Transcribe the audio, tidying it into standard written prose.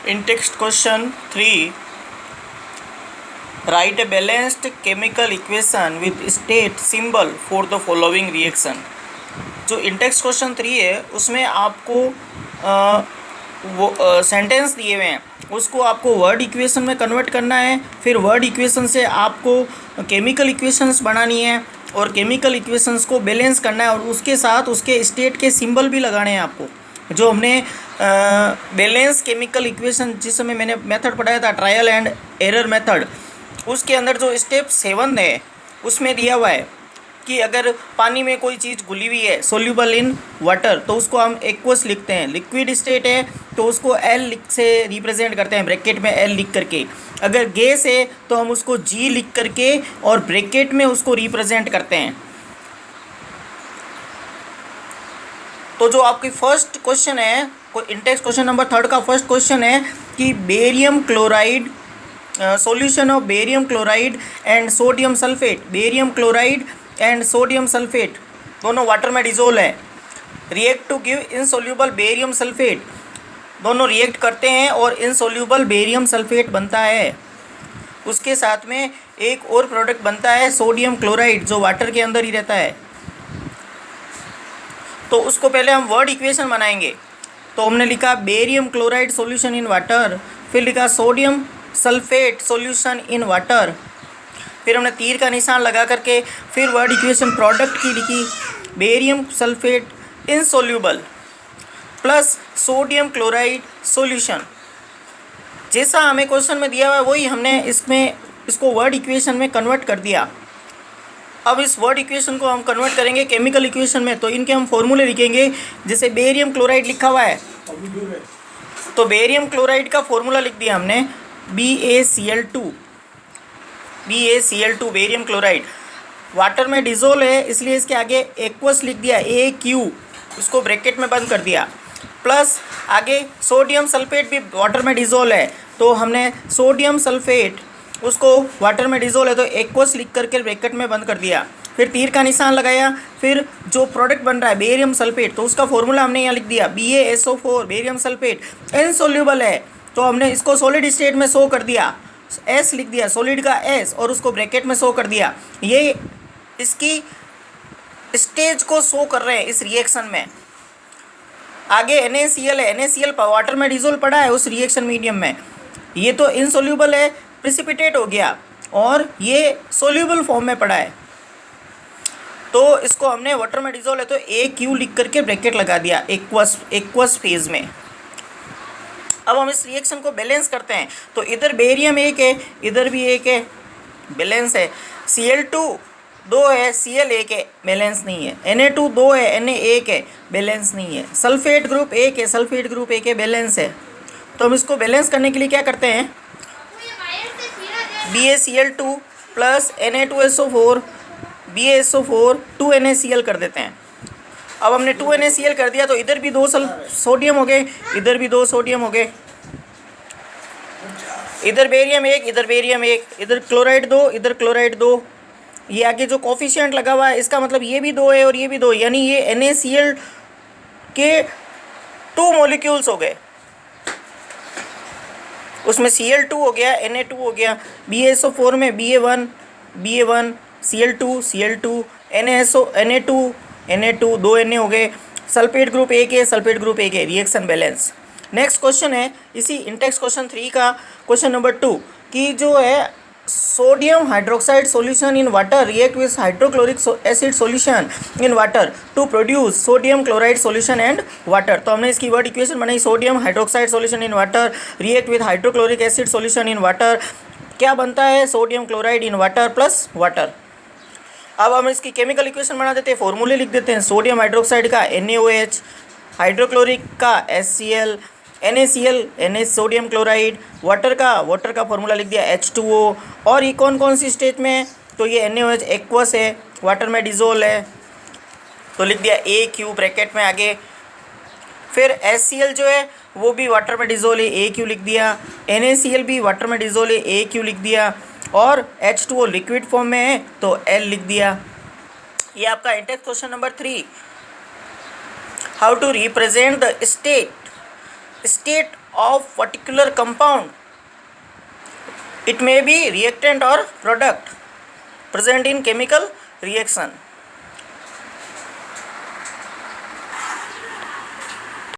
In text question 3, write a balanced chemical equation with state symbol for the following reaction. जो इन text question 3 है उसमें आपको वो sentence दिए हुए हैं, उसको आपको वर्ड इक्वेशन में कन्वर्ट करना है। फिर वर्ड इक्वेशन से आपको केमिकल इक्वेशंस बनानी है और केमिकल इक्वेशंस को बैलेंस करना है और उसके साथ उसके स्टेट के सिंबल भी लगाने हैं आपको। जो हमने बैलेंस केमिकल इक्वेशन जिस समय मैंने मेथड पढ़ाया था, ट्रायल एंड एरर मेथड, उसके अंदर जो स्टेप 7 है उसमें दिया हुआ है कि अगर पानी में कोई चीज़ घुली हुई है सोल्यूबल इन वाटर तो उसको हम एक्वस लिखते हैं। लिक्विड स्टेट है तो उसको एल से रिप्रेजेंट करते हैं, ब्रैकेट में एल लिख करके। अगर गैस है तो हम उसको जी लिख करके और ब्रैकेट में उसको रिप्रेजेंट करते हैं। तो जो आपकी फर्स्ट क्वेश्चन है, इंटेक्स क्वेश्चन नंबर 3 का फर्स्ट क्वेश्चन है कि barium chloride, solution of barium chloride and sodium sulphate. Barium chloride and sodium sulphate दोनों वाटर में डिजोल्व है। React to give insoluble barium sulphate, दोनों रिएक्ट करते हैं और इनसोल्यूबल बेरियम सल्फेट बनता है। उसके साथ में एक और प्रोडक्ट बनता है सोडियम क्लोराइड, जो वाटर के अंदर ही रहता है। तो उसको पहले हम वर्ड इक्वेशन बनाएंगे। तो हमने लिखा barium chloride solution in water, फिर लिखा sodium sulphate solution in water, फिर हमने तीर का निशान लगा करके फिर वर्ड इक्वेशन प्रोडक्ट की लिखी, barium sulphate insoluble plus sodium chloride solution. जैसा हमें क्वेश्चन में दिया हुआ है वही हमने इसको वर्ड इक्वेशन में कन्वर्ट कर दिया। अब इस वर्ड इक्वेशन को हम कन्वर्ट करेंगे केमिकल इक्वेशन में, तो इनके हम फॉर्मूले लिखेंगे। जैसे बेरियम क्लोराइड लिखा हुआ है तो बेरियम क्लोराइड का फॉर्मूला लिख दिया हमने BaCl2, बेरियम क्लोराइड। वाटर में डिजोल्व है इसलिए इसके आगे एक्वस लिख दिया AQ, उसको ब्रैकेट में बंद कर दिया। प्लस आगे सोडियम सल्फेट भी वाटर में डिजोल्व है तो हमने सोडियम सल्फेट, उसको वाटर में डिजोल्व है तो एक्वस लिख करके ब्रैकेट में बंद कर दिया। फिर तीर का निशान लगाया। फिर जो प्रोडक्ट बन रहा है बेरियम सल्फेट, तो उसका फॉर्मूला हमने यहाँ लिख दिया BaSO4, बेरियम सल्फेट इनसोल्यूबल है तो हमने इसको सॉलिड स्टेट में शो कर दिया, S लिख दिया, सॉलिड का S, और उसको ब्रैकेट में शो कर दिया। ये इसकी स्टेज को शो कर रहे हैं इस रिएक्शन में। आगे NaCl है, NaCl वाटर में डिजोल्व पड़ा है उस रिएक्शन मीडियम में। ये तो इनसोल्यूबल है, प्रिसिपिटेट हो गया, और ये सोल्यूबल फॉर्म में पड़ा है तो इसको हमने वाटर में डिजोल्व है तो AQ लिख करके ब्रैकेट लगा दिया एक्वस फेज में। अब हम इस रिएक्शन को बैलेंस करते हैं तो इधर बेरियम 1 है, इधर भी 1 है, बैलेंस है। Cl2 2 है, Cl 1 है, बैलेंस नहीं है। Na2 2 है, Na 1 है, बैलेंस नहीं है। सल्फेट ग्रुप 1 है, सल्फेट ग्रुप 1 है, बैलेंस है। तो हम इसको बैलेंस करने के लिए क्या करते हैं, BaCl2 plus Na2SO4 BaSO4 2NaCl कर देते हैं। अब हमने 2NaCl कर दिया तो इधर भी 2 सोडियम हो गए, इधर भी 2 सोडियम हो गए। इधर बेरियम 1, इधर बेरियम 1, इधर क्लोराइड 2, इधर क्लोराइड 2। ये आगे जो कोफिशिएंट लगा हुआ है इसका मतलब ये भी 2 है और ये भी 2, यानी ये NaCl के 2 मॉलिक्यूल्स हो गए। उसमें Cl2 हो गया, Na2 हो गया, BaSO4 में BA1 Cl2 Na2 2 Na हो गए। सल्फेट ग्रुप 1 है, सल्फेट ग्रुप 1 है, रिएक्शन बैलेंस। नेक्स्ट क्वेश्चन है इसी इंटेक्स क्वेश्चन 3 का क्वेश्चन नंबर 2 कि जो है sodium hydroxide solution in water react with hydrochloric acid solution in water to produce sodium chloride solution and water. तो हमने इसकी वर्ड इक्वेशन बनाई, sodium hydroxide solution in water react with hydrochloric acid solution in water. क्या बनता है, sodium chloride in water plus water. अब हम इसकी केमिकल इक्वेशन बना देते हैं, फॉर्मूले लिख देते हैं। सोडियम हाइड्रोक्साइड का NaOH, हाइड्रोक्लोरिक का HCl, NaCl sodium chloride, water का फॉर्मूला लिख दिया H2O। और ये कौन सी स्टेज में है, तो ये NaOH एक्वस है, वाटर में डिजोल्व है तो लिख दिया AQ ब्रैकेट में आगे। फिर HCl जो है वो भी वाटर में डिजोल्व है, AQ लिख दिया। NaCl भी वाटर में डिजोल्व है, AQ लिख दिया। और H2O लिक्विड फॉर्म में है तो L लिख दिया। ये आपका intext question number 3। How to represent the state of particular compound. It may be reactant or product present in chemical reaction.